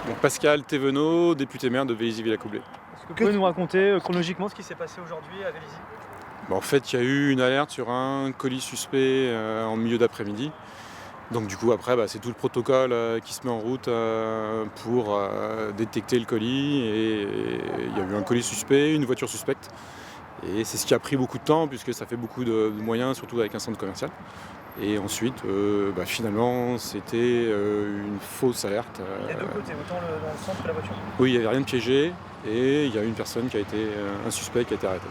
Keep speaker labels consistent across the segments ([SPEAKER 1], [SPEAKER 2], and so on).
[SPEAKER 1] Donc Pascal Thévenot, député maire de Vélizy-Villacoublay.
[SPEAKER 2] Est-ce que vous pouvez nous raconter chronologiquement ce qui s'est passé aujourd'hui à Vélizy?
[SPEAKER 1] En fait, il y a eu une alerte sur un colis suspect en milieu d'après-midi. Donc du coup, après, c'est tout le protocole qui se met en route pour détecter le colis. Et il y a eu un colis suspect, une voiture suspecte. Et c'est ce qui a pris beaucoup de temps, puisque ça fait beaucoup de moyens, surtout avec un centre commercial. Et ensuite, finalement, c'était une fausse alerte.
[SPEAKER 2] Il y a deux côtés, autant dans le centre que la voiture.
[SPEAKER 1] Oui, il n'y avait rien de piégé, et il y a une personne qui a été, un suspect qui a été arrêté.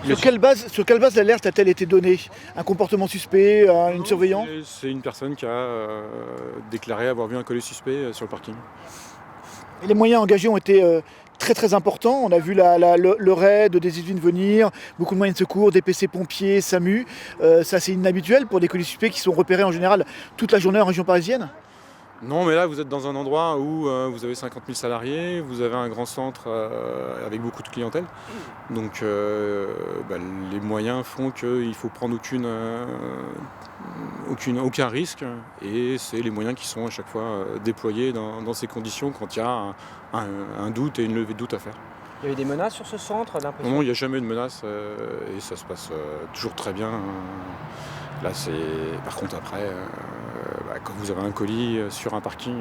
[SPEAKER 3] Sur quelle base l'alerte a-t-elle été donnée? Un comportement suspect, une surveillance?
[SPEAKER 1] C'est une personne qui a déclaré avoir vu un colis suspect sur le parking.
[SPEAKER 3] Et les moyens engagés ont été très très importants. On a vu le raid des Yvelines venir, beaucoup de moyens de secours, DPC pompiers, SAMU. Ça c'est inhabituel pour des colis suspects qui sont repérés en général toute la journée en région parisienne.
[SPEAKER 1] Non, mais là vous êtes dans un endroit où vous avez 50 000 salariés, vous avez un grand centre avec beaucoup de clientèle. Donc les moyens font qu'il ne faut prendre aucun risque, et c'est les moyens qui sont à chaque fois déployés dans ces conditions quand il y a un doute et une levée de doute à faire.
[SPEAKER 2] Il y avait des menaces sur ce centre?
[SPEAKER 1] Non, il n'y a jamais eu de menace et ça se passe toujours très bien. Là, par contre, après, quand vous avez un colis sur un parking,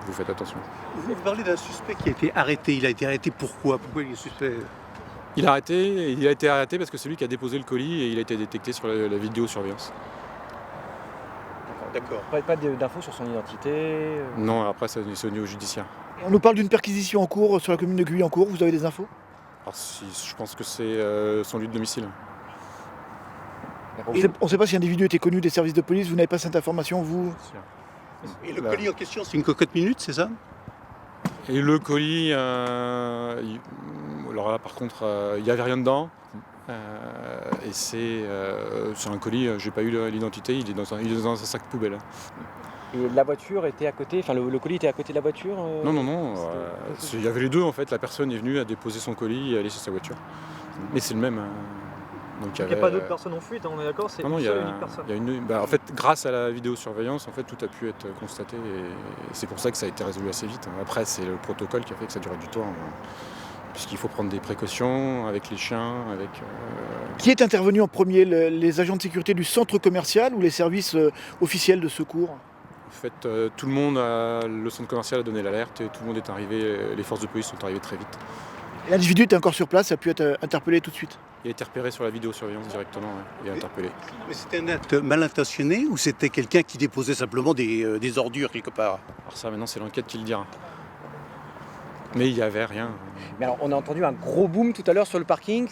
[SPEAKER 1] vous faites attention.
[SPEAKER 4] Vous parlez d'un suspect qui a été arrêté. Il a été arrêté pourquoi? Pourquoi il est suspect?
[SPEAKER 1] Il a été arrêté parce que c'est lui qui a déposé le colis et il a été détecté sur la vidéosurveillance.
[SPEAKER 4] D'accord.
[SPEAKER 2] Pas d'infos sur son identité?
[SPEAKER 1] Non, après, c'est au niveau judiciaire.
[SPEAKER 3] On nous parle d'une perquisition en cours sur la commune de Guyancourt. Vous avez des infos?
[SPEAKER 1] Alors, je pense que c'est son lieu de domicile.
[SPEAKER 3] On ne sait pas si l'individu était connu des services de police. Vous n'avez pas cette information, vous?
[SPEAKER 4] Et le colis en question, c'est une cocotte minute, c'est ça?
[SPEAKER 1] Et le colis, alors là par contre, il n'y avait rien dedans. Et c'est un colis, j'ai pas eu l'identité, il est dans un sac poubelle.
[SPEAKER 2] Et la voiture était à côté, enfin le colis était à côté de la voiture?
[SPEAKER 1] Non, il y avait les deux en fait. La personne est venue à déposer son colis et à laisser sa voiture. Mais c'est le même.
[SPEAKER 2] Donc il n'y a pas d'autres personnes en fuite, on est d'accord? C'est une seule unique personne.
[SPEAKER 1] En fait, grâce à la vidéosurveillance, en fait, tout a pu être constaté et c'est pour ça que ça a été résolu assez vite. Après, c'est le protocole qui a fait que ça durait du temps, puisqu'il faut prendre des précautions avec les chiens, avec...
[SPEAKER 3] Qui est intervenu en premier, les agents de sécurité du centre commercial ou les services officiels de secours?
[SPEAKER 1] En fait, tout le monde, le centre commercial a donné l'alerte et tout le monde est arrivé, les forces de police sont arrivées très vite.
[SPEAKER 3] L'individu était encore sur place, a pu être interpellé tout de suite.
[SPEAKER 1] Il a été repéré sur la vidéosurveillance directement et interpellé.
[SPEAKER 4] Mais c'était un acte mal intentionné ou c'était quelqu'un qui déposait simplement des ordures quelque part?
[SPEAKER 1] Alors ça, maintenant, c'est l'enquête qui le dira. Mais il n'y avait rien.
[SPEAKER 2] Mais alors, on a entendu un gros boom tout à l'heure sur le parking.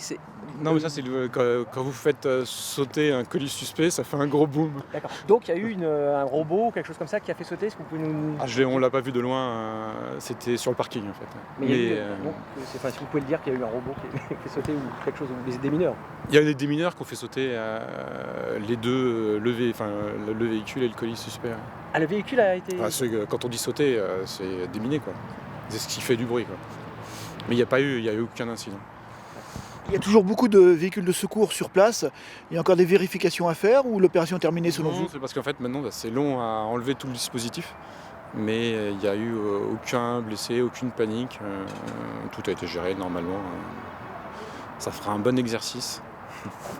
[SPEAKER 1] Non, mais ça, c'est quand vous faites sauter un colis suspect, ça fait un gros boom.
[SPEAKER 2] D'accord. Donc il y a eu un robot ou quelque chose comme ça qui a fait sauter? Est-ce que vous pouvez nous...
[SPEAKER 1] On l'a pas vu de loin, c'était sur le parking en fait.
[SPEAKER 2] Si vous pouvez le dire qu'il y a eu un robot qui a fait sauter ou quelque chose, ou des mineurs?
[SPEAKER 1] Il y a des mineurs qui ont fait sauter les deux, le véhicule et le colis suspect.
[SPEAKER 2] Ah, le véhicule a été...
[SPEAKER 1] Quand on dit sauter, c'est déminé quoi. C'est ce qui fait du bruit quoi. Mais il n'y a eu aucun incident.
[SPEAKER 3] Il y a toujours beaucoup de véhicules de secours sur place. Il y a encore des vérifications à faire ou l'opération est terminée selon vous?
[SPEAKER 1] C'est parce qu'en fait maintenant c'est long à enlever tout le dispositif. Mais il n'y a eu aucun blessé, aucune panique. Tout a été géré normalement. Ça fera un bon exercice.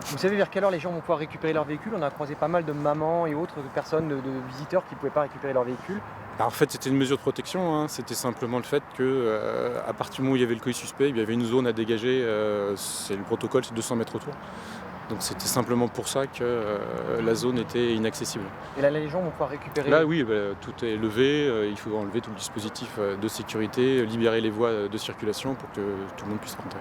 [SPEAKER 2] Vous savez vers quelle heure les gens vont pouvoir récupérer leur véhicule? On a croisé pas mal de mamans et autres personnes, de visiteurs qui ne pouvaient pas récupérer leur véhicule.
[SPEAKER 1] En fait, c'était une mesure de protection. C'était simplement le fait qu'à partir du moment où il y avait le colis suspect, il y avait une zone à dégager. C'est le protocole, c'est 200 mètres autour. Donc c'était simplement pour ça que la zone était inaccessible.
[SPEAKER 2] Et là, les gens vont pouvoir récupérer...
[SPEAKER 1] Là, oui, tout est levé. Il faut enlever tout le dispositif de sécurité, libérer les voies de circulation pour que tout le monde puisse rentrer.